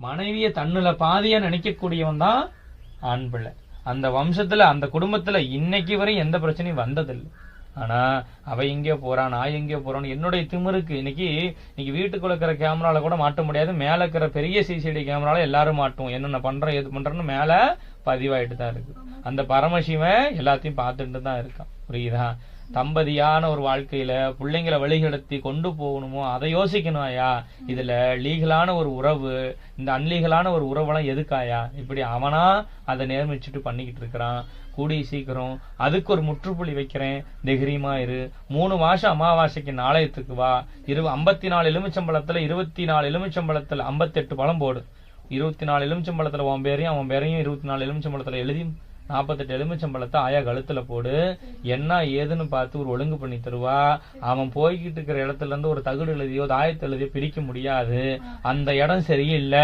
மனைவிய தன்னுல பாதியா நினைக்கக்கூடியவன் தான் ஆண் பிள்ளை. அந்த வம்சத்துல அந்த குடும்பத்துல இன்னைக்கு வரை எந்த பிரச்சனையும் வந்ததில்லை. ஆனா அவ எங்கேயோ போறா, நான் எங்கேயோ போறான்னு என்னுடைய திமிருக்கு இன்னைக்கு வீட்டுக்குள்ள இருக்கிற கேமரால கூட மாட்ட முடியாது, மேல இருக்கிற பெரிய சிசிடி கேமரால எல்லாரும் மாட்டுவோம். என்னென்ன பண்றோம் எது பண்றோன்னு மேல பதிவாயிட்டு தான் இருக்கு. அந்த பரமசிவன் எல்லாத்தையும் பார்த்துட்டு தான் இருக்கான். புரியுதா? தம்பதியான ஒரு வாழ்க்கையில பிள்ளைங்களை வழிகடத்தி கொண்டு போகணுமோ அதை யோசிக்கணும் ஐயா. இதுல லீகலான ஒரு உறவு, இந்த அன்லீகலான ஒரு உறவெல்லாம் எதுக்காயா? இப்படி அவனா அதை நேர்மிச்சுட்டு பண்ணிக்கிட்டு இருக்கிறான். கூடி சீக்கிரம் அதுக்கு ஒரு முற்றுப்புள்ளி வைக்கிறேன். தைரியமா இரு. 3 மாசம் அமாவாசைக்கு நாளையத்துக்கு வா. 54 எலுமிச்சம்பழத்துல 24 எலுமிச்சம்பழத்துல 58 பழம் போடு. 24 எலுமிச்சம்பழத்துல உன் பேரையும் அவன் பேரையும் 24 எலுமிச்சம்பழத்துல எழுதி 48 எலுமிச்சம்பழத்தை ஆயா கழுத்துல போடு. என்ன ஏதுன்னு பார்த்து ஒரு ஒழுங்கு பண்ணி தருவா. அவன் போய்கிட்டு இருக்கிற இடத்துல இருந்து ஒரு தகுடு எழுதியோ தாயத்தை எழுதியோ பிரிக்க முடியாது. அந்த இடம் சரியில்லை.